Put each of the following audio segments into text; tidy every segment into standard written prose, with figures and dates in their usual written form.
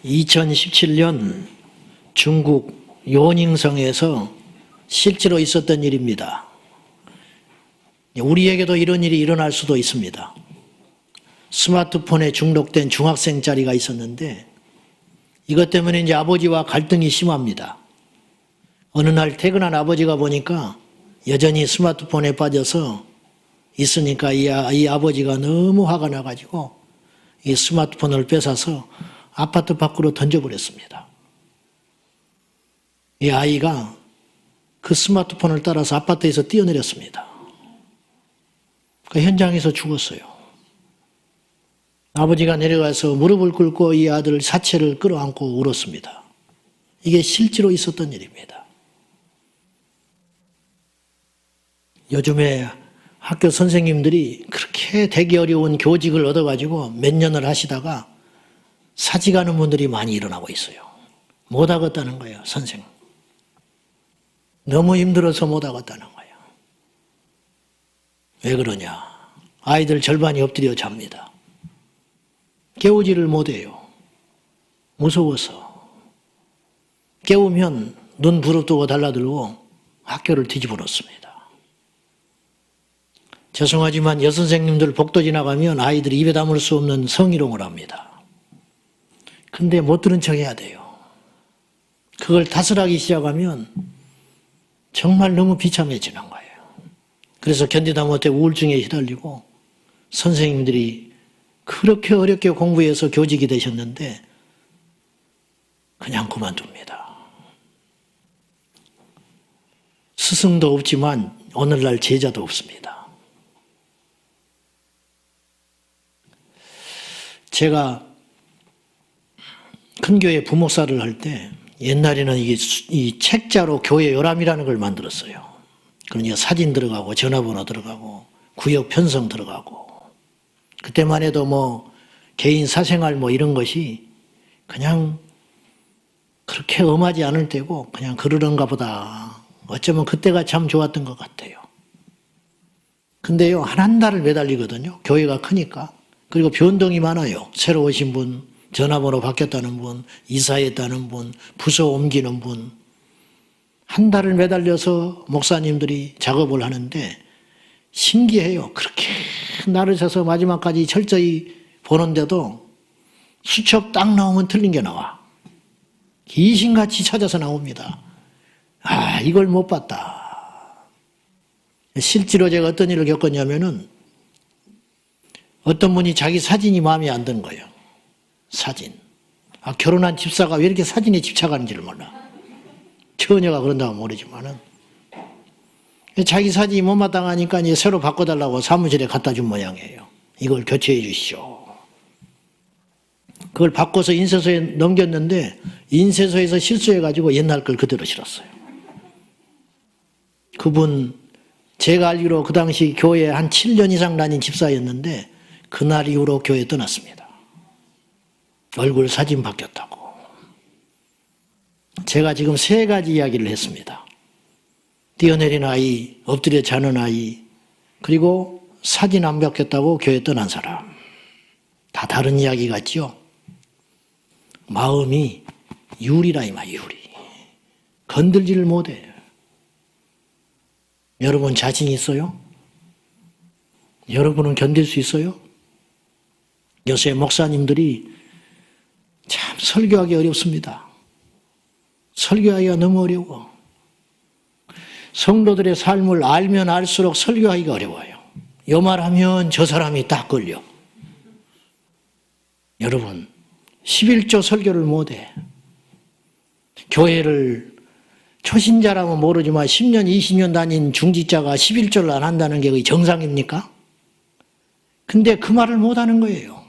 2017년 중국 요닝성에서 실제로 있었던 일입니다. 우리에게도 이런 일이 일어날 수도 있습니다. 스마트폰에 중독된 중학생짜리가 있었는데 이것 때문에 이제 아버지와 갈등이 심합니다. 어느 날 퇴근한 아버지가 보니까 여전히 스마트폰에 빠져서 있으니까 이 아버지가 너무 화가 나가지고 이 스마트폰을 뺏어서 아파트 밖으로 던져버렸습니다. 이 아이가 그 스마트폰을 따라서 아파트에서 뛰어내렸습니다. 그 현장에서 죽었어요. 아버지가 내려가서 무릎을 꿇고 이 아들 사체를 끌어안고 울었습니다. 이게 실제로 있었던 일입니다. 요즘에 학교 선생님들이 그렇게 되기 어려운 교직을 얻어가지고 몇 년을 하시다가 사직하는 분들이 많이 일어나고 있어요. 못하겠다는 거예요, 선생. 너무 힘들어서 못하겠다는 거예요. 왜 그러냐? 아이들 절반이 엎드려 잡니다. 깨우지를 못해요. 무서워서. 깨우면 눈 부릅뜨고 달라들고 학교를 뒤집어 놓습니다. 죄송하지만 여선생님들 복도 지나가면 아이들이 입에 담을 수 없는 성희롱을 합니다. 근데 못 들은 척 해야 돼요. 그걸 다스라기 시작하면 정말 너무 비참해지는 거예요. 그래서 견디다 못해 우울증에 휘달리고 선생님들이 그렇게 어렵게 공부해서 교직이 되셨는데 그냥 그만둡니다. 스승도 없지만 오늘날 제자도 없습니다. 제가 큰 교회 부목사를 할 때 옛날에는 이 책자로 교회 요람이라는 걸 만들었어요. 그러니까 사진 들어가고 전화번호 들어가고 구역 편성 들어가고 그때만 해도 뭐 개인 사생활 뭐 이런 것이 그냥 그렇게 엄하지 않을 때고 그냥 그러는가 보다. 어쩌면 그때가 참 좋았던 것 같아요. 근데요, 한 달을 매달리거든요. 교회가 크니까. 그리고 변동이 많아요. 새로 오신 분, 전화번호 바뀌었다는 분, 이사했다는 분, 부서 옮기는 분. 한 달을 매달려서 목사님들이 작업을 하는데 신기해요. 그렇게 날을 서서 마지막까지 철저히 보는데도 수첩 딱 나오면 틀린 게 나와. 귀신같이 찾아서 나옵니다. 아, 이걸 못 봤다. 실제로 제가 어떤 일을 겪었냐면은 어떤 분이 자기 사진이 마음에 안 드는 거예요. 사진. 아, 결혼한 집사가 왜 이렇게 사진에 집착하는지를 몰라. 처녀가 그런다고 모르지만은. 자기 사진이 못마땅하니까 이제 새로 바꿔달라고 사무실에 갖다 준 모양이에요. 이걸 교체해 주시오. 그걸 바꿔서 인쇄소에 넘겼는데 인쇄소에서 실수해가지고 옛날 걸 그대로 실었어요. 그분 제가 알기로 그 당시 교회에 한 7년 이상 다닌 집사였는데 그날 이후로 교회 떠났습니다. 얼굴 사진 바뀌었다고. 제가 지금 3가지 이야기를 했습니다. 뛰어내린 아이, 엎드려 자는 아이, 그리고 사진 안 바뀌었다고 교회 떠난 사람. 다 다른 이야기 같지요? 마음이 유리라 이 말, 유리. 건들지를 못해. 여러분 자신 있어요? 여러분은 견딜 수 있어요? 요새 목사님들이 참 설교하기 어렵습니다. 설교하기가 너무 어려워. 성도들의 삶을 알면 알수록 설교하기가 어려워요. 요 말하면 저 사람이 딱 걸려. 여러분 11조 설교를 못해. 교회를 초신자라면 모르지만 10년 20년 다닌 중직자가 11조를 안 한다는 게 정상입니까? 근데 그 말을 못하는 거예요.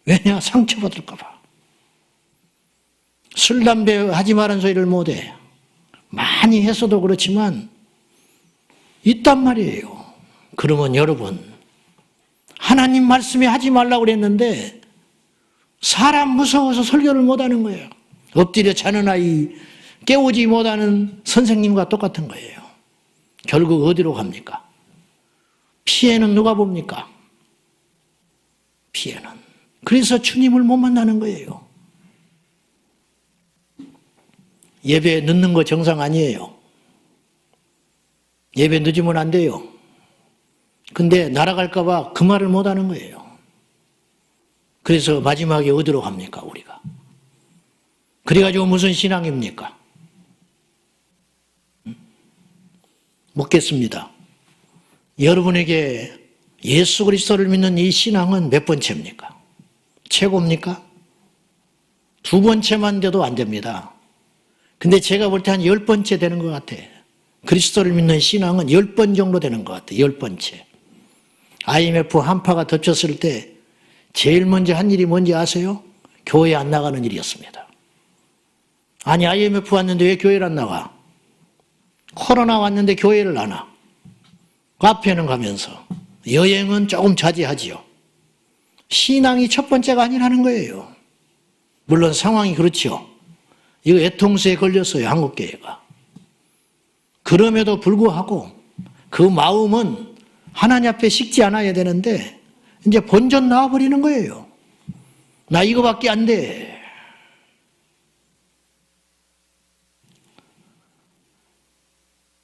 왜냐? 상처받을까 봐. 술, 담배 하지 말라는 소리를 못해. 많이 했어도 그렇지만 있단 말이에요. 그러면 여러분 하나님 말씀에 하지 말라고 그랬는데 사람 무서워서 설교를 못하는 거예요. 엎드려 자는 아이, 깨우지 못하는 선생님과 똑같은 거예요. 결국 어디로 갑니까? 피해는 누가 봅니까? 피해는. 그래서 주님을 못 만나는 거예요. 예배 늦는 거 정상 아니에요. 예배 늦으면 안 돼요. 근데 날아갈까 봐 그 말을 못 하는 거예요. 그래서 마지막에 어디로 갑니까, 우리가? 그래가지고 무슨 신앙입니까? 묻겠습니다. 여러분에게 예수 그리스도를 믿는 이 신앙은 몇 번째입니까? 최고입니까? 두 번째만 돼도 안 됩니다. 근데 제가 볼 때 한 10번째 되는 것 같아. 그리스도를 믿는 신앙은 10번 정도 되는 것 같아. 10번째. IMF 한파가 덮쳤을 때 제일 먼저 한 일이 뭔지 아세요? 교회 안 나가는 일이었습니다. 아니, IMF 왔는데 왜 교회를 안 나가? 코로나 왔는데 교회를 안 와. 카페는 가면서. 여행은 조금 자제하지요. 신앙이 첫 번째가 아니라는 거예요. 물론 상황이 그렇죠. 이거 애통수에 걸렸어요, 한국교회가. 그럼에도 불구하고 그 마음은 하나님 앞에 식지 않아야 되는데 이제 본전 나와버리는 거예요. 나 이거밖에 안 돼.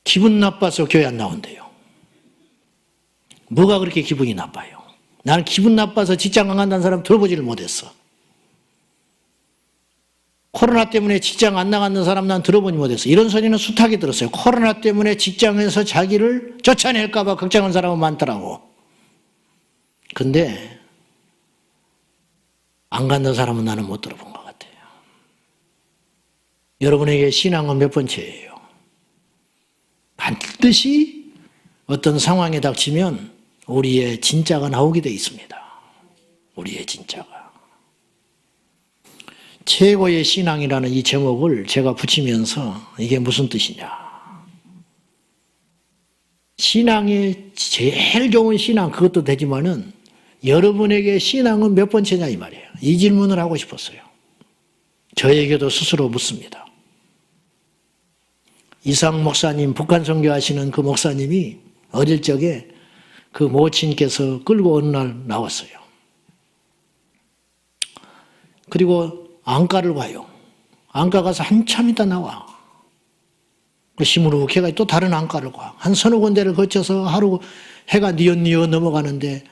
기분 나빠서 교회 안 나온대요. 뭐가 그렇게 기분이 나빠요? 나는 기분 나빠서 직장 안 간다는 사람 들어보지를 못했어. 코로나 때문에 직장 안 나가는 사람 난 들어보지 못했어. 이런 소리는 숱하게 들었어요. 코로나 때문에 직장에서 자기를 쫓아낼까 봐 걱정하는 사람은 많더라고. 근데 안 간다는 사람은 나는 못 들어본 것 같아요. 여러분에게 신앙은 몇 번째예요? 반드시 어떤 상황에 닥치면 우리의 진짜가 나오게 돼 있습니다. 우리의 진짜가. 최고의 신앙이라는 이 제목을 제가 붙이면서 이게 무슨 뜻이냐. 신앙의 제일 좋은 신앙, 그것도 되지만은 여러분에게 신앙은 몇 번째냐 이 말이에요. 이 질문을 하고 싶었어요. 저에게도 스스로 묻습니다. 이상 목사님, 북한 선교하시는 그 목사님이 어릴 적에 그 모친께서 끌고 어느 날 나왔어요. 그리고 안가를 가요. 안가 가서 한참 있다 나와. 시무룩해가 또 다른 안가를 가. 한 서너 군데를 거쳐서 하루 해가 뉘엿뉘엿 넘어가는데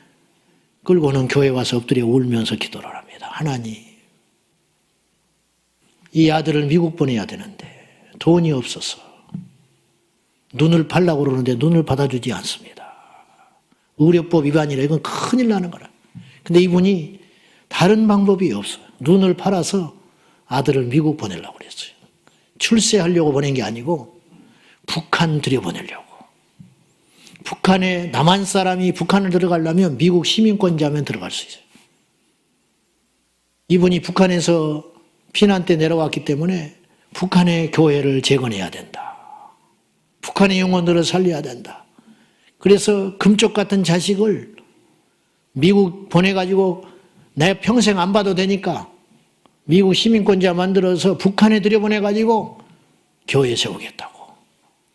끌고는 교회 와서 엎드려 울면서 기도를 합니다. 하나님, 이 아들을 미국 보내야 되는데 돈이 없어서 눈을 팔라고 그러는데 눈을 받아주지 않습니다. 의료법 위반이라 이건 큰일 나는 거라. 근데 이분이 다른 방법이 없어요. 눈을 팔아서 아들을 미국 보내려고 그랬어요. 출세하려고 보낸 게 아니고 북한 들여보내려고. 북한에 남한 사람이 북한을 들어가려면 미국 시민권자면 들어갈 수 있어요. 이분이 북한에서 피난 때 내려왔기 때문에 북한의 교회를 재건해야 된다. 북한의 영혼들을 살려야 된다. 그래서 금쪽 같은 자식을 미국 보내가지고 내 평생 안 봐도 되니까 미국 시민권자 만들어서 북한에 들여보내가지고 교회 세우겠다고.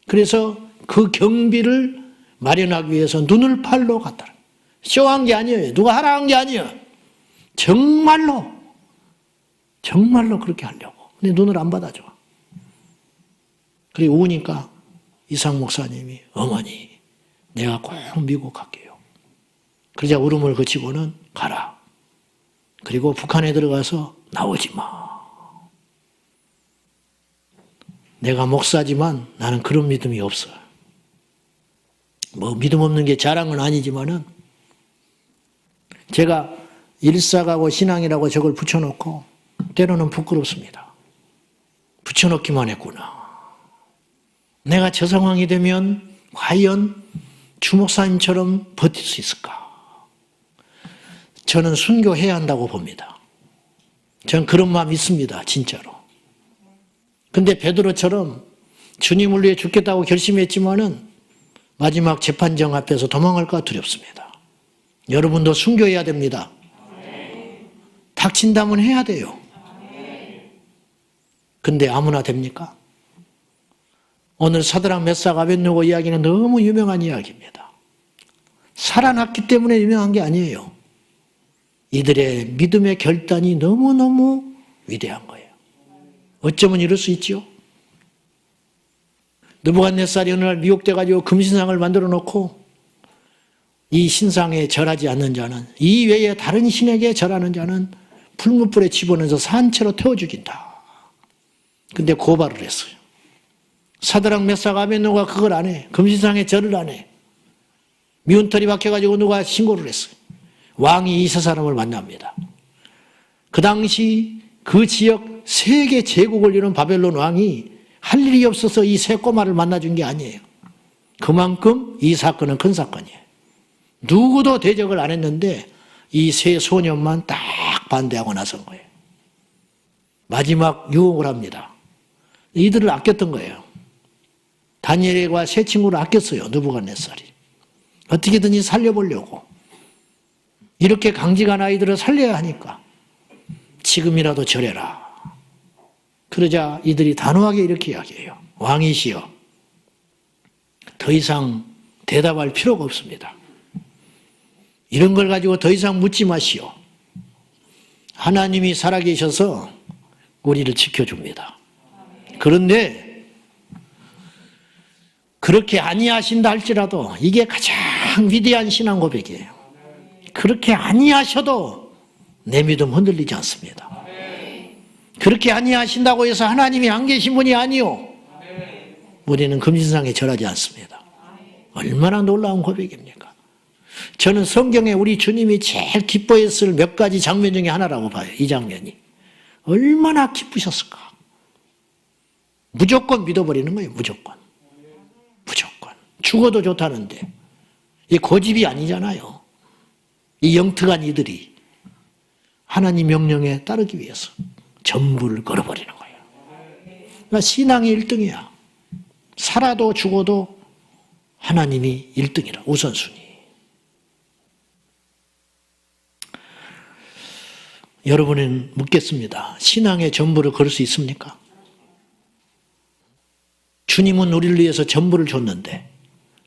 그래서 그 경비를 마련하기 위해서 눈을 팔러 갔다. 쇼한 게 아니에요. 누가 하라 한 게 아니에요. 정말로 그렇게 하려고. 근데 눈을 안 받아줘. 그리고 우니까 이상 목사님이 어머니 내가 꼭 미국 갈게요. 그러자 울음을 그치고는 가라. 그리고 북한에 들어가서 나오지 마. 내가 목사지만 나는 그런 믿음이 없어. 뭐 믿음 없는 게 자랑은 아니지만은 제가 일사가고 신앙이라고 저걸 붙여놓고 때로는 부끄럽습니다. 붙여놓기만 했구나. 내가 저 상황이 되면 과연 주목사님처럼 버틸 수 있을까? 저는 순교해야 한다고 봅니다. 저는 그런 마음이 있습니다. 진짜로. 근데 베드로처럼 주님을 위해 죽겠다고 결심했지만은 마지막 재판정 앞에서 도망갈까 두렵습니다. 여러분도 순교해야 됩니다. 닥친다면 해야 돼요. 근데 아무나 됩니까? 오늘 사드락 메삭 아벳느고 이야기는 너무 유명한 이야기입니다. 살아났기 때문에 유명한 게 아니에요. 이들의 믿음의 결단이 너무너무 위대한 거예요. 어쩌면 이럴 수 있지요? 느부갓네살이 어느 날 미혹돼가지고 금신상을 만들어 놓고 이 신상에 절하지 않는 자는, 이 외에 다른 신에게 절하는 자는 풀무불에 집어넣어서 산채로 태워 죽인다. 근데 고발을 했어요. 사드락 메삭 아벤노가 그걸 안 해. 금신상에 절을 안 해. 미운털이 박혀가지고 누가 신고를 했어요. 왕이 이 세 사람을 만납니다. 그 당시 그 지역 세계 제국을 이룬 바벨론 왕이 할 일이 없어서 이 세 꼬마를 만나준 게 아니에요. 그만큼 이 사건은 큰 사건이에요. 누구도 대적을 안 했는데 이 세 소년만 딱 반대하고 나선 거예요. 마지막 유혹을 합니다. 이들을 아꼈던 거예요. 다니엘과 세 친구를 아꼈어요. 느부갓네살이. 어떻게든지 살려보려고. 이렇게 강직한 아이들을 살려야 하니까 지금이라도 절해라. 그러자 이들이 단호하게 이렇게 이야기해요. 왕이시여, 더 이상 대답할 필요가 없습니다. 이런 걸 가지고 더 이상 묻지 마시오. 하나님이 살아계셔서 우리를 지켜줍니다. 그런데 그렇게 아니하신다 할지라도 이게 가장 위대한 신앙 고백이에요. 그렇게 아니하셔도 내 믿음 흔들리지 않습니다. 그렇게 아니하신다고 해서 하나님이 안 계신 분이 아니요. 우리는 금신상에 절하지 않습니다. 얼마나 놀라운 고백입니까? 저는 성경에 우리 주님이 제일 기뻐했을 몇 가지 장면 중에 하나라고 봐요. 이 장면이. 얼마나 기쁘셨을까? 무조건 믿어버리는 거예요. 무조건. 무조건. 죽어도 좋다는데. 이 고집이 아니잖아요. 이 영특한 이들이 하나님 명령에 따르기 위해서 전부를 걸어버리는 거예요. 그러니까 신앙이 1등이야. 살아도 죽어도 하나님이 1등이라, 우선순위. 여러분은 묻겠습니다. 신앙의 전부를 걸 수 있습니까? 주님은 우리를 위해서 전부를 줬는데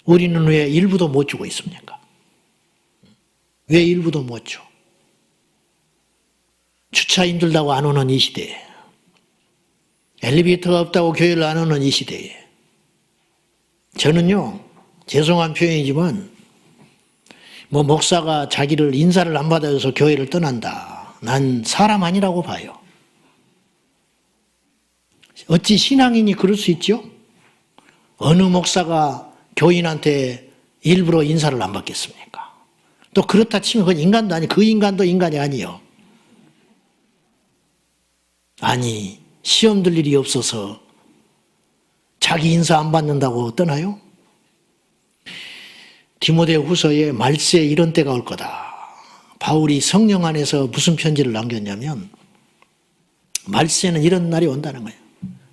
우리는 왜 일부도 못 주고 있습니까? 왜 일부도 못 줘? 주차 힘들다고 안 오는 이 시대에, 엘리베이터가 없다고 교회를 안 오는 이 시대에, 저는요, 죄송한 표현이지만 목사가 자기를 인사를 안 받아줘서 교회를 떠난다. 난 사람 아니라고 봐요. 어찌 신앙인이 그럴 수 있죠? 어느 목사가 교인한테 일부러 인사를 안 받겠습니까? 또 그렇다 치면 그건 인간도 아니, 그 인간도 인간이 아니에요. 아니, 시험 들 일이 없어서 자기 인사 안 받는다고 떠나요? 디모데 후서에 말세에 이런 때가 올 거다. 바울이 성령 안에서 무슨 편지를 남겼냐면 말세는 이런 날이 온다는 거예요.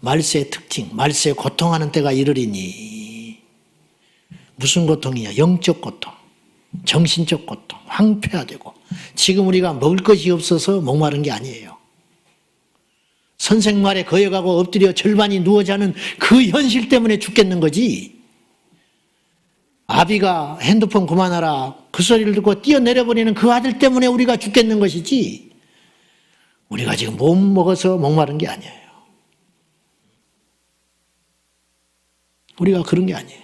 말세의 특징, 말세에 고통하는 때가 이르리니. 무슨 고통이냐? 영적 고통, 정신적 고통, 황폐화되고. 지금 우리가 먹을 것이 없어서 목마른 게 아니에요. 선생 말에 거역하고 엎드려 절반이 누워 자는 그 현실 때문에 죽겠는 거지. 아비가 핸드폰 그만하라 그 소리를 듣고 뛰어내려버리는 그 아들 때문에 우리가 죽겠는 것이지, 우리가 지금 못 먹어서 목마른 게 아니에요. 우리가 그런 게 아니에요.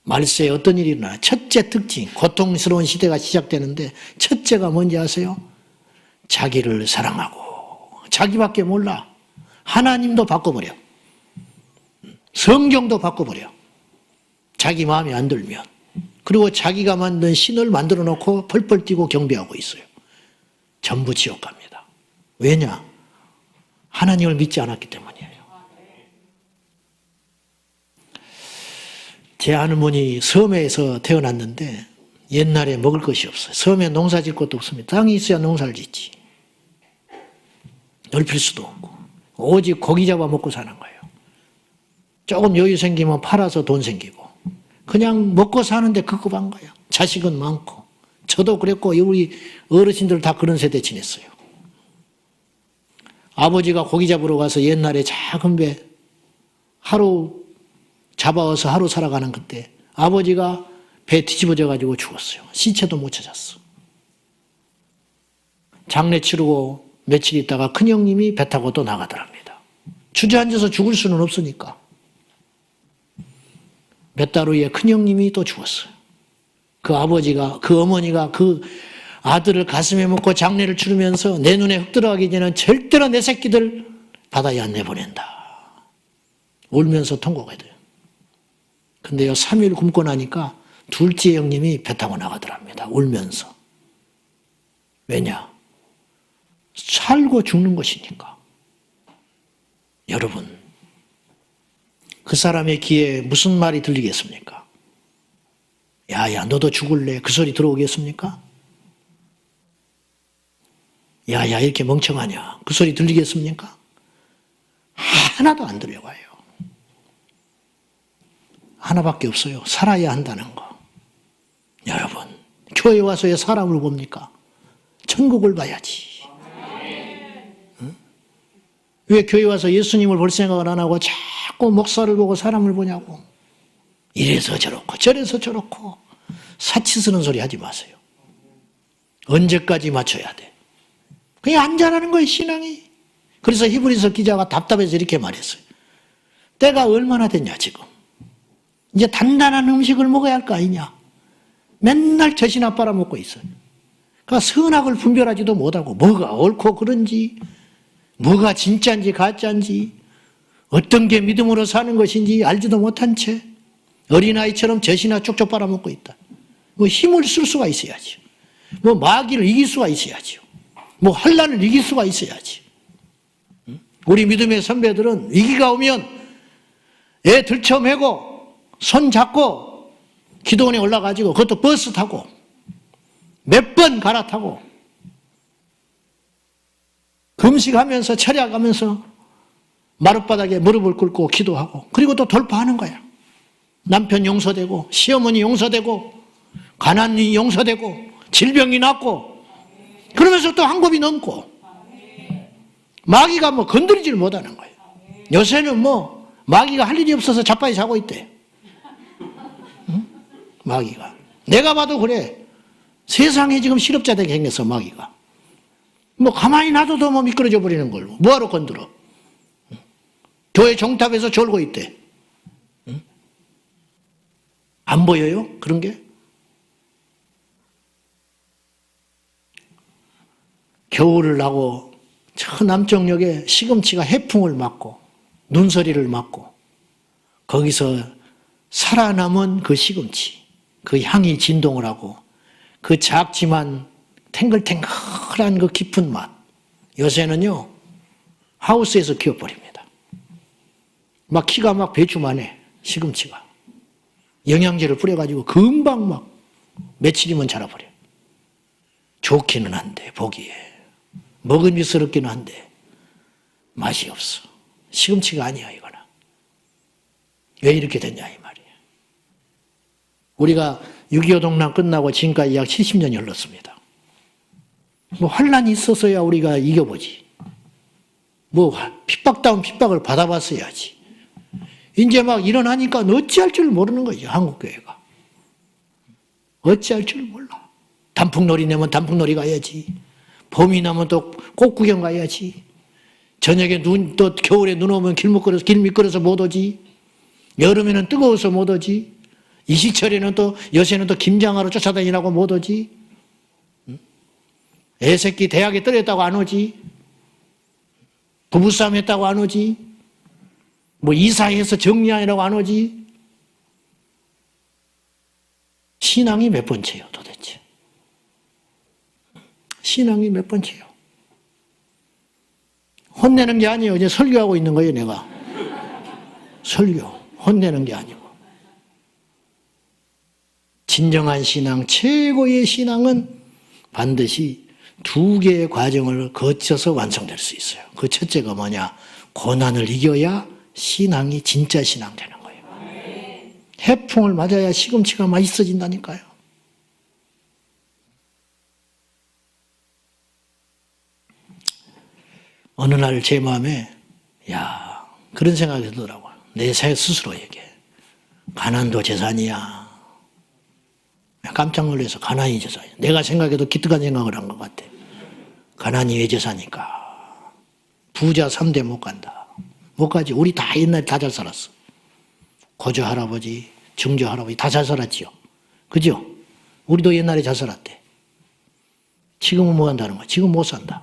말세에 어떤 일이 일어나? 첫째 특징, 고통스러운 시대가 시작되는데 첫째가 뭔지 아세요? 자기를 사랑하고, 자기밖에 몰라. 하나님도 바꿔버려. 성경도 바꿔버려. 자기 마음에 안 들면. 그리고 자기가 만든 신을 만들어 놓고 펄펄 뛰고 경배하고 있어요. 전부 지옥 갑니다. 왜냐? 하나님을 믿지 않았기 때문이에요. 제 아는 분이 섬에서 태어났는데 옛날에 먹을 것이 없어요. 섬에 농사 짓 것도 없습니다. 땅이 있어야 농사를 짓지. 넓힐 수도 없고 오직 고기 잡아 먹고 사는 거예요. 조금 여유 생기면 팔아서 돈 생기고 그냥 먹고 사는데 급급한 거예요. 자식은 많고. 저도 그랬고 우리 어르신들 다 그런 세대 지냈어요. 아버지가 고기 잡으러 가서 옛날에 작은 배 하루 잡아와서 하루 살아가는 그때 아버지가 배 뒤집어져 가지고 죽었어요. 시체도 못 찾았어. 장례 치르고 며칠 있다가 큰형님이 배 타고 또 나가더랍니다. 주저앉아서 죽을 수는 없으니까. 몇 달 후에 큰형님이 또 죽었어요. 그 아버지가, 그 어머니가 그 아들을 가슴에 묻고 장례를 치르면서 내 눈에 흙 들어가기 전에는 절대로 내 새끼들 바다에 안 내보낸다. 울면서 통곡해야 돼요. 근데요, 3일 굶고 나니까 둘째 형님이 배 타고 나가더랍니다. 울면서. 왜냐? 살고 죽는 것이니까. 여러분, 그 사람의 귀에 무슨 말이 들리겠습니까? 야야, 너도 죽을래? 그 소리 들어오겠습니까? 야야, 이렇게 멍청하냐? 그 소리 들리겠습니까? 하나도 안 들려와요. 하나밖에 없어요. 살아야 한다는 거. 여러분, 교회 와서 왜 사람을 봅니까? 천국을 봐야지. 응? 왜 교회 와서 예수님을 볼 생각을 안 하고 자꾸 목사를 보고 사람을 보냐고. 이래서 저렇고 저래서 저렇고 사치 쓰는 소리 하지 마세요. 언제까지 맞춰야 돼? 그냥 안 자라는 거예요, 신앙이. 그래서 히브리서 기자가 답답해서 이렇게 말했어요. 때가 얼마나 됐냐 지금. 이제 단단한 음식을 먹어야 할 거 아니냐. 맨날 젖이나 빨아먹고 있어요. 그러니까 선악을 분별하지도 못하고 뭐가 옳고 그른지, 뭐가 진짜인지 가짜인지, 어떤 게 믿음으로 사는 것인지 알지도 못한 채 어린아이처럼 젖이나 쪽쪽 빨아먹고 있다. 뭐 힘을 쓸 수가 있어야지. 뭐 마귀를 이길 수가 있어야지. 뭐 환난을 이길 수가 있어야지. 우리 믿음의 선배들은 위기가 오면 애 들쳐매고 손 잡고 기도원에 올라가지고 그것도 버스 타고 몇 번 갈아타고 금식하면서 철야가면서 마룻바닥에 무릎을 꿇고 기도하고 그리고 또 돌파하는 거야. 남편 용서되고 시어머니 용서되고 가난이 용서되고 질병이 낫고 그러면서 또 한 곱이 넘고 마귀가 뭐 건드리질 못하는 거예요. 요새는 뭐 마귀가 할 일이 없어서 자빠이 자고 있대. 응? 마귀가. 내가 봐도 그래. 세상에 지금 실업자 되게 생겼어, 마귀가. 뭐 가만히 놔둬도 뭐 미끄러져 버리는 걸. 뭐하러 건드려. 응? 교회 정탑에서 졸고 있대. 응? 안 보여요? 그런 게? 겨울을 나고 저 남쪽역에 시금치가 해풍을 맞고 눈서리를 맞고 거기서 살아남은 그 시금치, 그 향이 진동을 하고 그 작지만 탱글탱글한 그 깊은 맛. 요새는요 하우스에서 키워버립니다. 막 키가 막 배추만해 시금치가. 영양제를 뿌려가지고 금방 막 며칠이면 자라버려. 좋기는 한데 보기에 먹음직스럽기는 한데 맛이 없어. 시금치가 아니야 이거는. 왜 이렇게 됐냐 이 말이에요. 우리가 6.25 동란 끝나고 지금까지 약 70년이 흘렀습니다. 뭐 환란이 있었어야 우리가 이겨보지. 뭐 핍박다운 핍박을 받아봤어야지. 이제 막 일어나니까 어찌할 줄 모르는 거죠 한국교회가. 어찌할 줄 몰라. 단풍놀이 내면 단풍놀이 가야지. 봄이 나면 또 꽃구경 가야지. 저녁에 또 겨울에 눈 오면 길 미끄러서 못 오지. 여름에는 뜨거워서 못 오지. 이식철에는 또 요새는 또 김장하러 쫓아다니라고 못 오지. 애새끼 대학에 떨어졌다고 안 오지. 부부싸움 했다고 안 오지. 뭐 이사해서 정리하느라고 안 오지. 신앙이 몇 번째요 도대체. 신앙이 몇 번째요. 혼내는 게 아니에요. 이제 설교하고 있는 거예요 내가. 설교. 혼내는 게 아니고. 진정한 신앙, 최고의 신앙은 반드시 두 개의 과정을 거쳐서 완성될 수 있어요. 그 첫째가 뭐냐? 고난을 이겨야 신앙이 진짜 신앙 되는 거예요. 해풍을 맞아야 시금치가 맛있어진다니까요. 어느 날 제 마음에 그런 생각이 들더라고요. 내 스스로에게. 가난도 재산이야. 깜짝 놀라서 가난이 재산이야. 내가 생각해도 기특한 생각을 한 것 같아. 가난이 왜 재산일까? 부자 3대 못 간다. 못 가지. 우리 다 옛날에 다 잘 살았어. 고조 할아버지, 증조 할아버지 다 잘 살았지요. 그죠? 우리도 옛날에 잘 살았대. 지금은 뭐 한다는 거야? 지금 못 산다.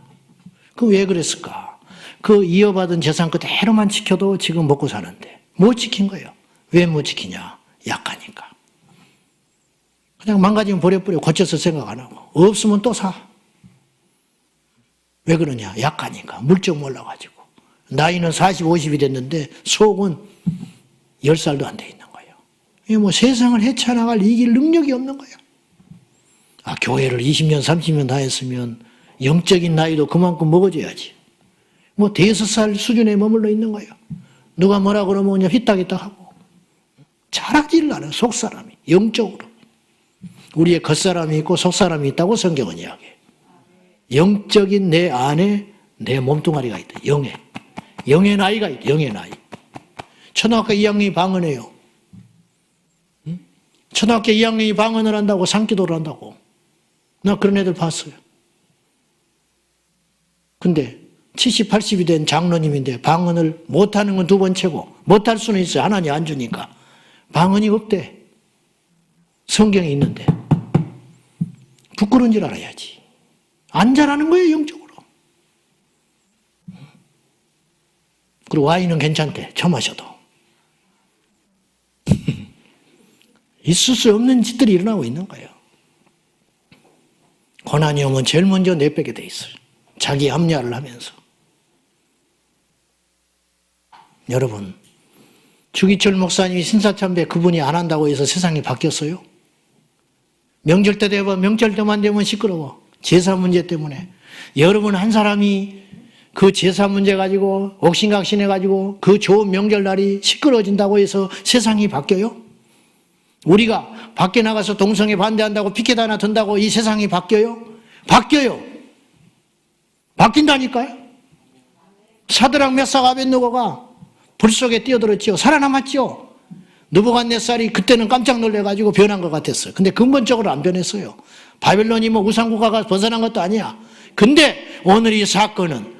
그럼 왜 그랬을까? 그 이어받은 재산 그대로만 지켜도 지금 먹고 사는데 못 지킨 거예요. 왜 못 지키냐? 약하니까. 그냥 망가지면 버려버려. 고쳐서 생각 안 하고. 없으면 또 사. 왜 그러냐? 약하니까. 물정 몰라가지고. 나이는 40, 50이 됐는데 속은 10살도 안 돼 있는 거예요. 이게 뭐 세상을 헤쳐나갈 이길 능력이 없는 거예요. 아, 교회를 20년, 30년 다 했으면 영적인 나이도 그만큼 먹어줘야지. 뭐 대여섯 살 수준에 머물러 있는 거예요. 누가 뭐라 그러면 그냥 휘딱휘딱 하고. 잘하지를 않아요. 속사람이. 영적으로. 우리의 겉사람이 있고 속사람이 있다고 성경은 이야기해요. 영적인 내 안에 내 몸뚱아리가 있다. 영의 나이가 있다. 영의 나이. 초등학교 2학년이 방언해요. 초등학교 2학년이 방언을 한다고 산기도를 한다고. 나 그런 애들 봤어요. 근데 70, 80이 된 장로님인데 방언을 못하는 건 두 번째고 못할 수는 있어요. 하나님 안 주니까. 방언이 없대. 성경에 있는데. 부끄러운 줄 알아야지. 안 잘하는 거예요, 영적으로. 그리고 와인은 괜찮대. 처 마셔도. 있을 수 없는 짓들이 일어나고 있는 거예요. 고난이 오면 제일 먼저 내빼게 돼 있어요. 자기 합리화를 하면서. 여러분, 주기철 목사님이 신사참배 그분이 안 한다고 해서 세상이 바뀌었어요? 명절 때 되면 명절 때만 되면 시끄러워. 제사 문제 때문에. 여러분 한 사람이 그 제사 문제 가지고 옥신각신해 가지고 그 좋은 명절날이 시끄러워진다고 해서 세상이 바뀌어요? 우리가 밖에 나가서 동성애 반대한다고 피켓 하나 든다고 이 세상이 바뀌어요? 바뀌어요. 바뀐다니까요. 사드락 메삭 아벳느고가 불 속에 뛰어들었지요. 살아남았지요. 느부갓네살이 그때는 깜짝 놀래가지고 변한 것 같았어요. 근데 근본적으로 안 변했어요. 바벨론이 뭐 우상국가가 벗어난 것도 아니야. 근데 오늘 이 사건은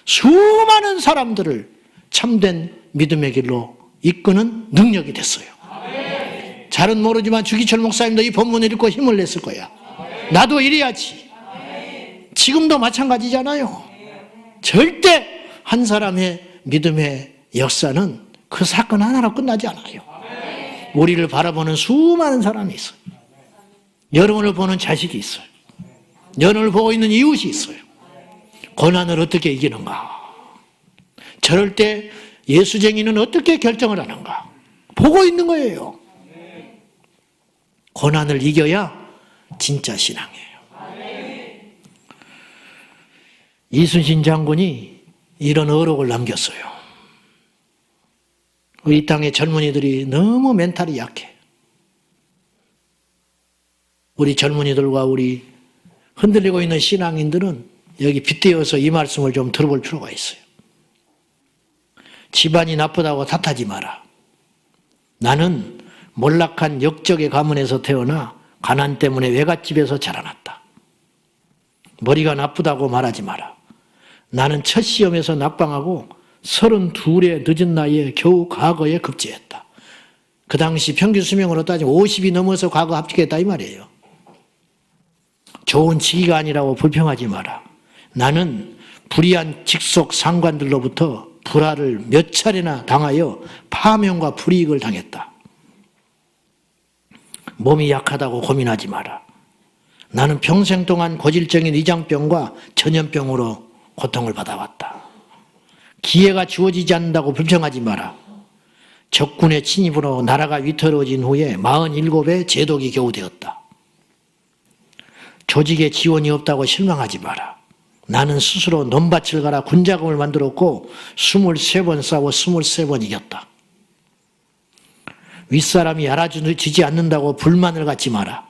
수많은 사람들을 참된 믿음의 길로 이끄는 능력이 됐어요. 잘은 모르지만 주기철 목사님도 이 본문을 읽고 힘을 냈을 거야. 나도 이래야지. 지금도 마찬가지잖아요. 절대 한 사람의 믿음의 역사는 그 사건 하나로 끝나지 않아요. 우리를 바라보는 수많은 사람이 있어요. 여러분을 보는 자식이 있어요. 여러분을 보고 있는 이웃이 있어요. 고난을 어떻게 이기는가? 저럴 때 예수쟁이는 어떻게 결정을 하는가? 보고 있는 거예요. 고난을 이겨야 진짜 신앙이에요. 이순신 장군이 이런 어록을 남겼어요. 이 땅의 젊은이들이 너무 멘탈이 약해. 우리 젊은이들과 우리 흔들리고 있는 신앙인들은 여기 빗대어서 이 말씀을 좀 들어볼 필요가 있어요. 집안이 나쁘다고 탓하지 마라. 나는 몰락한 역적의 가문에서 태어나 가난 때문에 외갓집에서 자라났다. 머리가 나쁘다고 말하지 마라. 나는 첫 시험에서 낙방하고 32의 늦은 나이에 겨우 과거에 급제했다. 그 당시 평균 수명으로 따지면 50이 넘어서 과거 합격했다 이 말이에요. 좋은 직위가 아니라고 불평하지 마라. 나는 불의한 직속 상관들로부터 불화를 몇 차례나 당하여 파명과 불이익을 당했다. 몸이 약하다고 고민하지 마라. 나는 평생 동안 고질적인 위장병과 전염병으로 고통을 받아왔다. 기회가 주어지지 않는다고 불평하지 마라. 적군의 침입으로 나라가 위태로워진 후에 47의 제독이 겨우 되었다. 조직에 지원이 없다고 실망하지 마라. 나는 스스로 논밭을 갈아 군자금을 만들었고 23번 싸워 23번 이겼다. 윗사람이 알아주지 않는다고 불만을 갖지 마라.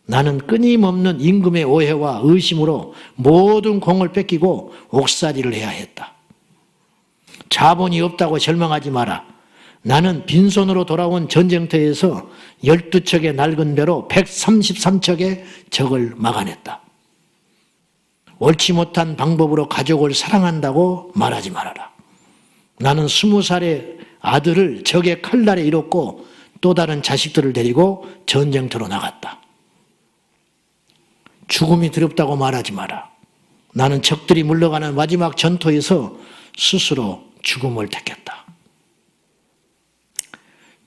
나는 끊임없는 임금의 오해와 의심으로 모든 공을 뺏기고 옥살이를 해야 했다. 자본이 없다고 절망하지 마라. 나는 빈손으로 돌아온 전쟁터에서 12척의 낡은 배로 133척의 적을 막아냈다. 옳지 못한 방법으로 가족을 사랑한다고 말하지 말아라. 나는 20살의 아들을 적의 칼날에 잃었고 또 다른 자식들을 데리고 전쟁터로 나갔다. 죽음이 두렵다고 말하지 마라. 나는 적들이 물러가는 마지막 전투에서 스스로 죽음을 택했다.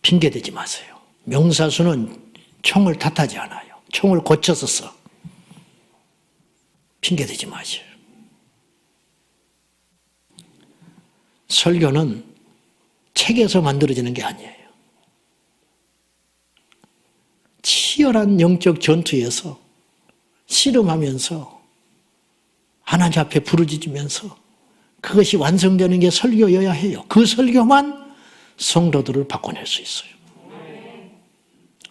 핑계대지 마세요. 명사수는 총을 탓하지 않아요. 총을 고쳐서 써. 핑계대지 마세요. 설교는 책에서 만들어지는 게 아니에요. 치열한 영적 전투에서 씨름하면서 하나님 앞에 부르짖으면서 그것이 완성되는 게 설교여야 해요. 그 설교만 성도들을 바꿔낼 수 있어요.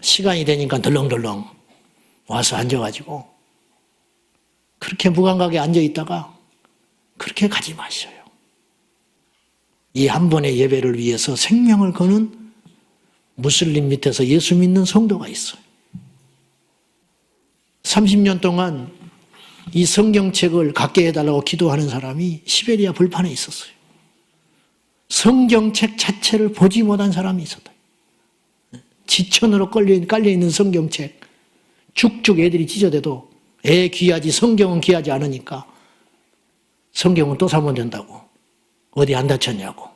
시간이 되니까 덜렁덜렁 와서 앉아가지고 그렇게 무감각에 앉아있다가 그렇게 가지 마셔요. 이 한 번의 예배를 위해서 생명을 거는 무슬림 밑에서 예수 믿는 성도가 있어요. 30년 동안 이 성경책을 갖게 해달라고 기도하는 사람이 시베리아 벌판에 있었어요. 성경책 자체를 보지 못한 사람이 있었다. 지천으로 깔려있는 성경책 쭉쭉 애들이 찢어대도 애 귀하지 성경은 귀하지 않으니까 성경은 또 사면 된다고. 어디 안 다쳤냐고.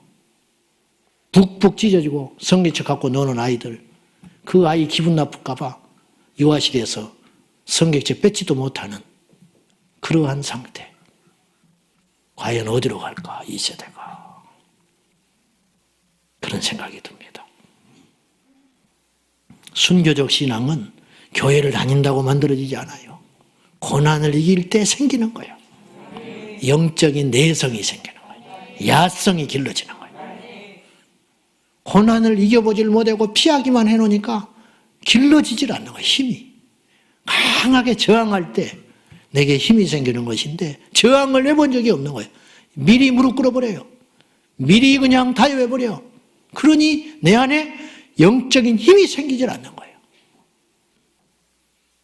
북북 찢어지고 성경책 갖고 노는 아이들, 그 아이 기분 나쁠까 봐 유아실에서 성경책 뺏지도 못하는 그러한 상태. 과연 어디로 갈까 이 세대가. 그런 생각이 듭니다. 순교적 신앙은 교회를 다닌다고 만들어지지 않아요. 고난을 이길 때 생기는 거예요. 영적인 내성이 생기는 거예요. 야성이 길러지는 거예요. 고난을 이겨보질 못하고 피하기만 해놓으니까 길러지질 않는 거예요. 힘이. 강하게 저항할 때 내게 힘이 생기는 것인데 저항을 해본 적이 없는 거예요. 미리 무릎 꿇어버려요. 미리 그냥 다여해버려. 그러니 내 안에 영적인 힘이 생기질 않는 거예요.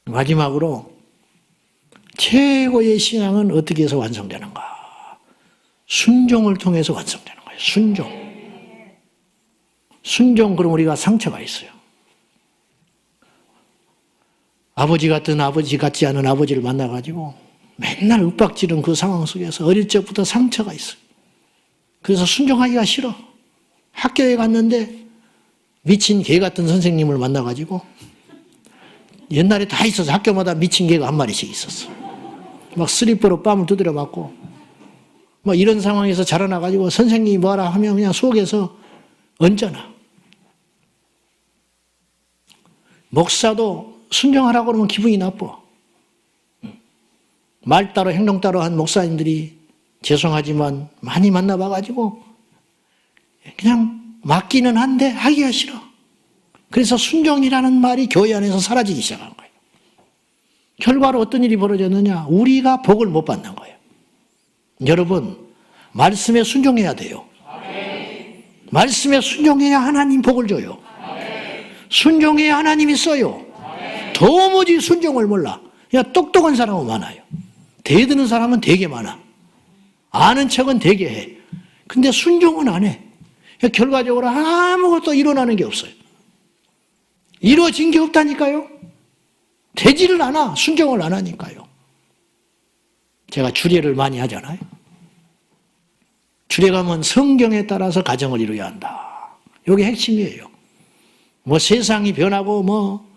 마지막으로 최고의 신앙은 어떻게 해서 완성되는가? 순종을 통해서 완성되는 거예요. 순종. 순종, 그럼 우리가 상처가 있어요. 아버지 같은 아버지 같지 않은 아버지를 만나가지고 맨날 윽박지른 그 상황 속에서 어릴 적부터 상처가 있어요. 그래서 순종하기가 싫어. 학교에 갔는데 미친 개 같은 선생님을 만나가지고 옛날에 다 있어서 학교마다 미친 개가 한 마리씩 있었어. 막 슬리퍼로 뺨을 두드려 맞고 막 이런 상황에서 자라나가지고 선생님이 뭐라 하면 그냥 속에서 언짢아. 목사도 순종하라고 그러면 기분이 나빠. 말 따로 행동 따로 한 목사님들이 죄송하지만 많이 만나봐가지고 그냥 맞기는 한데 하기가 싫어. 그래서 순종이라는 말이 교회 안에서 사라지기 시작한 거예요. 결과로 어떤 일이 벌어졌느냐? 우리가 복을 못 받는 거예요. 여러분, 말씀에 순종해야 돼요. 말씀에 순종해야 하나님 복을 줘요. 순종해야 하나님이 써요. 도무지 순종을 몰라. 야, 똑똑한 사람은 많아요. 대드는 사람은 되게 많아. 아는 척은 되게 해. 근데 순종은 안 해. 결과적으로 아무것도 일어나는 게 없어요. 이루어진 게 없다니까요. 되지를 않아. 순종을 안 하니까요. 제가 주례를 많이 하잖아요. 주례 가면 성경에 따라서 가정을 이루어야 한다. 이게 핵심이에요. 뭐 세상이 변하고 뭐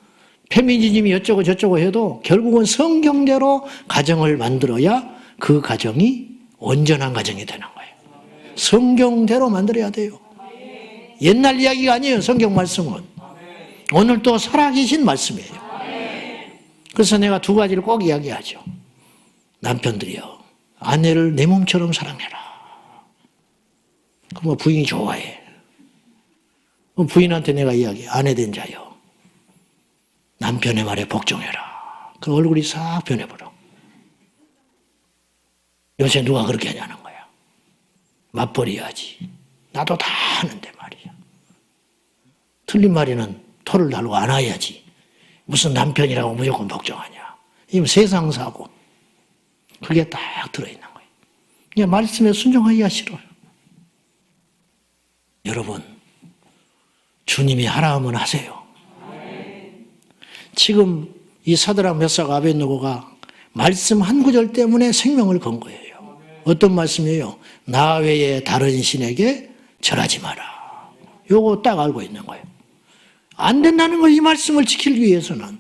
페미니즘이 어쩌고 저쩌고 해도 결국은 성경대로 가정을 만들어야 그 가정이 온전한 가정이 되는 거예요. 성경대로 만들어야 돼요. 옛날 이야기가 아니에요. 성경 말씀은. 오늘 또 살아계신 말씀이에요. 그래서 내가 두 가지를 꼭 이야기하죠. 남편들이요. 아내를 내 몸처럼 사랑해라. 그럼 부인이 좋아해. 그럼 부인한테 내가 이야기해. 아내 된 자요. 남편의 말에 복종해라. 그 얼굴이 싹 변해버려. 요새 누가 그렇게 하냐는 거야. 맞벌이야지. 나도 다 하는데 말이야. 틀린 말에는 토를 달고 안아야지. 무슨 남편이라고 무조건 복종하냐. 이건 세상사고. 그게 딱 들어있는 거예요. 그냥 말씀에 순종하기가 싫어요. 여러분, 주님이 하라 하면 하세요. 지금 이 사드락 메삭 아벳느고가 말씀 한 구절 때문에 생명을 건 거예요. 어떤 말씀이에요? 나 외에 다른 신에게 절하지 마라. 요거 딱 알고 있는 거예요. 안 된다는 거, 이 말씀을 지키기 위해서는.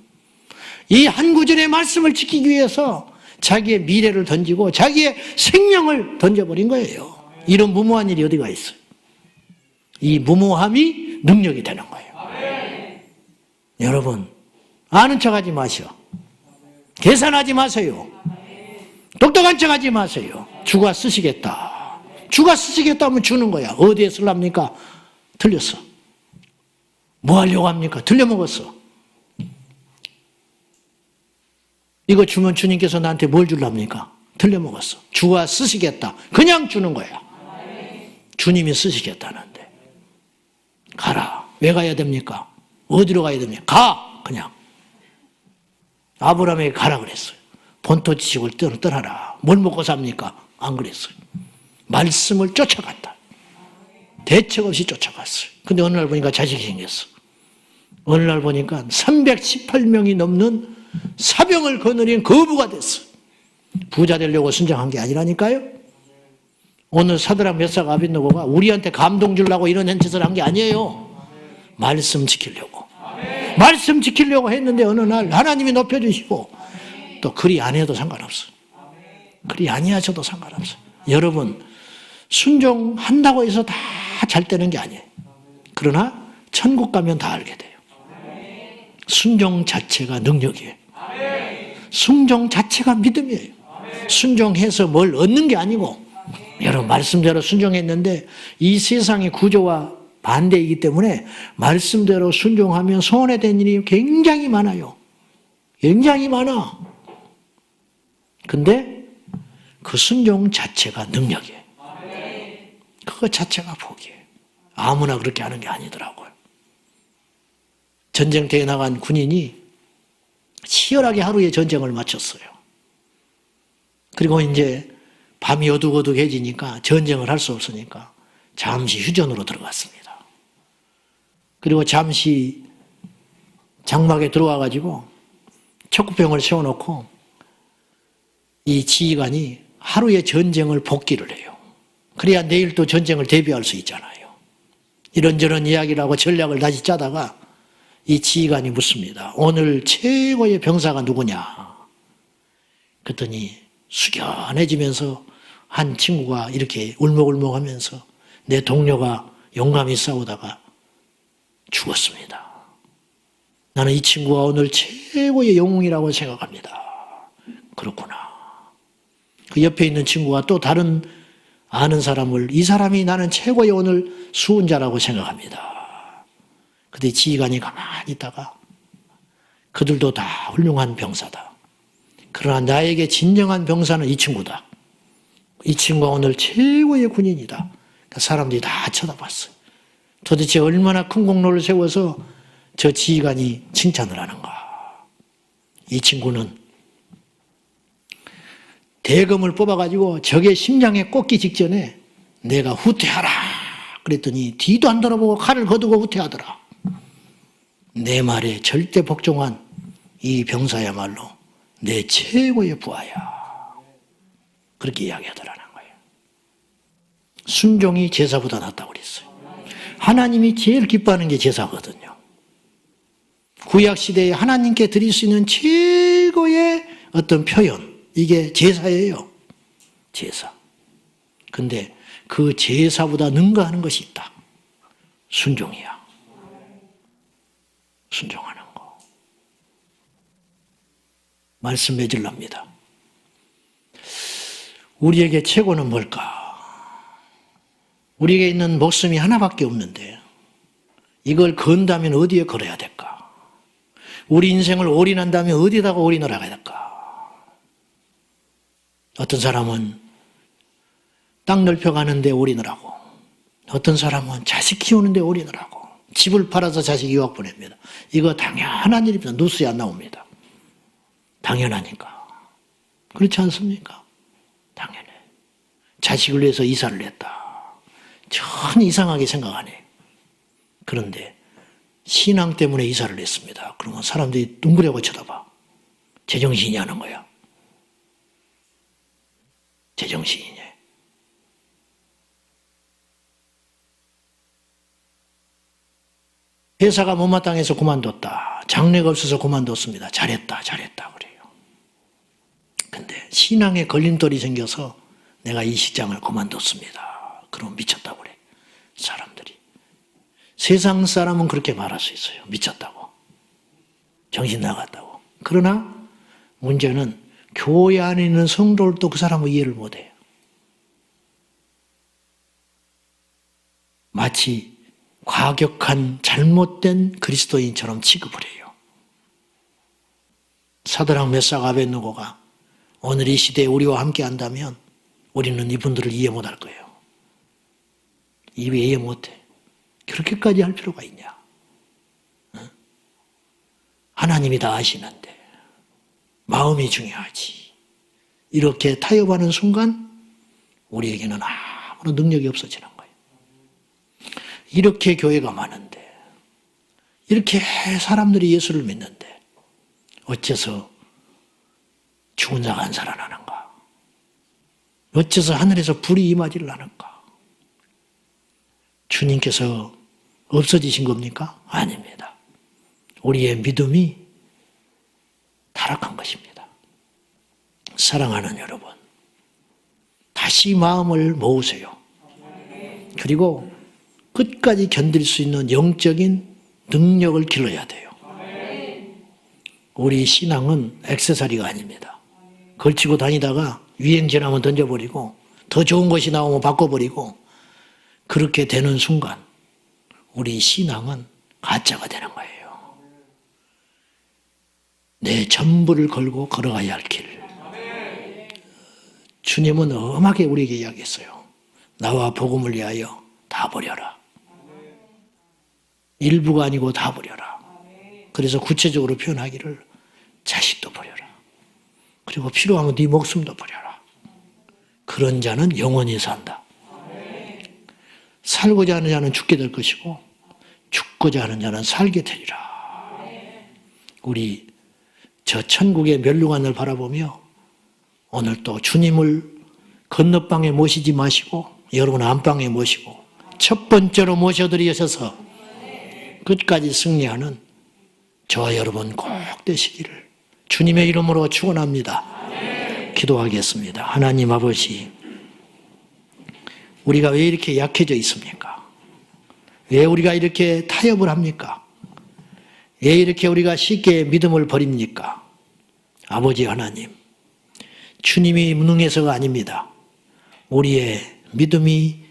이 한 구절의 말씀을 지키기 위해서 자기의 미래를 던지고 자기의 생명을 던져버린 거예요. 이런 무모한 일이 어디가 있어요? 이 무모함이 능력이 되는 거예요. 여러분, 아는 척하지 마시오. 계산하지 마세요. 똑똑한 척하지 마세요. 주가 쓰시겠다. 주가 쓰시겠다 하면 주는 거야. 어디에 쓰랍니까? 틀렸어. 뭐 하려고 합니까? 틀려먹었어. 이거 주면 주님께서 나한테 뭘 주랍니까? 틀려먹었어. 주가 쓰시겠다. 그냥 주는 거야. 주님이 쓰시겠다는데. 가라. 왜 가야 됩니까? 어디로 가야 됩니까? 가! 그냥. 아브라함에게 가라 그랬어요. 본토 지식을 떠나라. 뭘 먹고 삽니까? 안 그랬어요. 말씀을 쫓아갔다. 대책 없이 쫓아갔어요. 근데 어느 날 보니까 자식이 생겼어. 어느 날 보니까 318명이 넘는 사병을 거느린 거부가 됐어. 부자 되려고 순정한 게 아니라니까요. 오늘 사드락 메삭 아벳느고가 우리한테 감동 주려고 이런 짓을 한 게 아니에요. 말씀 지키려고. 말씀 지키려고 했는데 어느 날 하나님이 높여주시고, 또 그리 안 해도 상관없어. 그리 아니하셔도 상관없어. 여러분, 순종한다고 해서 다 잘 되는 게 아니에요. 그러나 천국 가면 다 알게 돼요. 순종 자체가 능력이에요. 순종 자체가 믿음이에요. 순종해서 뭘 얻는 게 아니고, 여러분 말씀대로 순종했는데 이 세상의 구조와 반대이기 때문에 말씀대로 순종하면 손해된 일이 굉장히 많아요. 굉장히 많아. 근데 그 순종 자체가 능력이에요. 그거 자체가 복이에요. 아무나 그렇게 하는 게 아니더라고요. 전쟁터에 나간 군인이 치열하게 하루에 전쟁을 마쳤어요. 그리고 이제 밤이 어둑어둑해지니까 전쟁을 할 수 없으니까 잠시 휴전으로 들어갔습니다. 그리고 잠시 장막에 들어와가지고 척구병을 세워놓고 이 지휘관이 하루의 전쟁을 복기를 해요. 그래야 내일 또 전쟁을 대비할 수 있잖아요. 이런저런 이야기를 하고 전략을 다시 짜다가 이 지휘관이 묻습니다. 오늘 최고의 병사가 누구냐? 그랬더니 숙연해지면서 한 친구가 이렇게 울먹울먹하면서 내 동료가 용감히 싸우다가 죽었습니다. 나는 이 친구가 오늘 최고의 영웅이라고 생각합니다. 그렇구나. 그 옆에 있는 친구가 또 다른 아는 사람을 이 사람이 나는 최고의 오늘 수훈자라고 생각합니다. 그때 지휘관이 가만히 있다가 그들도 다 훌륭한 병사다. 그러나 나에게 진정한 병사는 이 친구다. 이 친구가 오늘 최고의 군인이다. 그러니까 사람들이 다 쳐다봤어요. 도대체 얼마나 큰 공로를 세워서 저 지휘관이 칭찬을 하는가. 이 친구는 대검을 뽑아가지고 적의 심장에 꽂기 직전에 내가 후퇴하라 그랬더니 뒤도 안 돌아보고 칼을 거두고 후퇴하더라. 내 말에 절대 복종한 이 병사야말로 내 최고의 부하야. 그렇게 이야기하더라는 거예요. 순종이 제사보다 낫다고 그랬어요. 하나님이 제일 기뻐하는 게 제사거든요. 구약시대에 하나님께 드릴 수 있는 최고의 어떤 표현, 이게 제사예요. 제사. 근데 그 제사보다 능가하는 것이 있다. 순종이야. 순종하는 거. 말씀 맺으랍니다. 우리에게 최고는 뭘까? 우리에게 있는 목숨이 하나밖에 없는데 이걸 건다면 어디에 걸어야 될까? 우리 인생을 올인한다면 어디다가 올인을 하게 될까? 어떤 사람은 땅 넓혀가는데 올인을 하고, 어떤 사람은 자식 키우는데 올인을 하고, 집을 팔아서 자식 유학 보냅니다. 이거 당연한 일입니다. 뉴스에 안 나옵니다. 당연하니까. 그렇지 않습니까? 당연해. 자식을 위해서 이사를 했다. 전혀 이상하게 생각 안 해요. 그런데 신앙 때문에 이사를 했습니다. 그러면 사람들이 둥그레고 쳐다봐. 제정신이 하는 거야. 제정신이냐. 회사가 못마땅해서 그만뒀다. 장래가 없어서 그만뒀습니다. 잘했다 그래요. 근데 신앙에 걸림돌이 생겨서 내가 이 직장을 그만뒀습니다. 그럼 미쳤다고 그래. 사람들이. 세상 사람은 그렇게 말할 수 있어요. 미쳤다고. 정신 나갔다고. 그러나 문제는 교회 안에 있는 성도들도 그 사람을 이해를 못해요. 마치 과격한 잘못된 그리스도인처럼 취급을 해요. 사드락 메삭 아벳느고가 오늘 이 시대에 우리와 함께 한다면 우리는 이분들을 이해 못할 거예요. 이해 못해. 그렇게까지 할 필요가 있냐? 하나님이 다 아시는데 마음이 중요하지. 이렇게 타협하는 순간 우리에게는 아무런 능력이 없어지는 거예요. 이렇게 교회가 많은데, 이렇게 사람들이 예수를 믿는데 어째서 죽은 자가 안 살아나는가? 어째서 하늘에서 불이 임하지를 않을까? 주님께서 없어지신 겁니까? 아닙니다. 우리의 믿음이 타락한 것입니다. 사랑하는 여러분, 다시 마음을 모으세요. 그리고 끝까지 견딜 수 있는 영적인 능력을 길러야 돼요. 우리 신앙은 액세서리가 아닙니다. 걸치고 다니다가 유행 지나면 던져버리고 더 좋은 것이 나오면 바꿔버리고 그렇게 되는 순간 우리 신앙은 가짜가 되는 거예요. 내 전부를 걸고 걸어가야 할 길. 주님은 엄하게 우리에게 이야기했어요. 나와 복음을 위하여 다 버려라. 일부가 아니고 다 버려라. 그래서 구체적으로 표현하기를 자식도 버려라. 그리고 필요하면 네 목숨도 버려라. 그런 자는 영원히 산다. 살고자 하는 자는 죽게 될 것이고 죽고자 하는 자는 살게 되리라. 우리 저 천국의 멸류관을 바라보며 오늘 또 주님을 건너방에 모시지 마시고 여러분 안방에 모시고 첫 번째로 모셔드리셔서 끝까지 승리하는 저와 여러분 꼭 되시기를 주님의 이름으로 축원합니다. 기도하겠습니다. 하나님 아버지, 우리가 왜 이렇게 약해져 있습니까? 왜 우리가 이렇게 타협을 합니까? 왜 이렇게 우리가 쉽게 믿음을 버립니까? 아버지 하나님, 주님이 무능해서가 아닙니다. 우리의 믿음이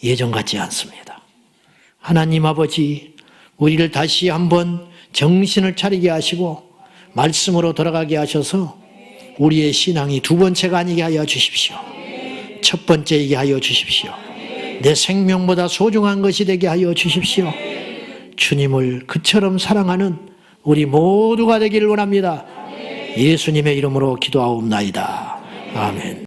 예전 같지 않습니다. 하나님 아버지, 우리를 다시 한번 정신을 차리게 하시고 말씀으로 돌아가게 하셔서 우리의 신앙이 두 번째가 아니게 하여 주십시오. 첫 번째이게 하여 주십시오. 내 생명보다 소중한 것이 되게 하여 주십시오. 주님을 그처럼 사랑하는 우리 모두가 되기를 원합니다. 예수님의 이름으로 기도하옵나이다. 아멘.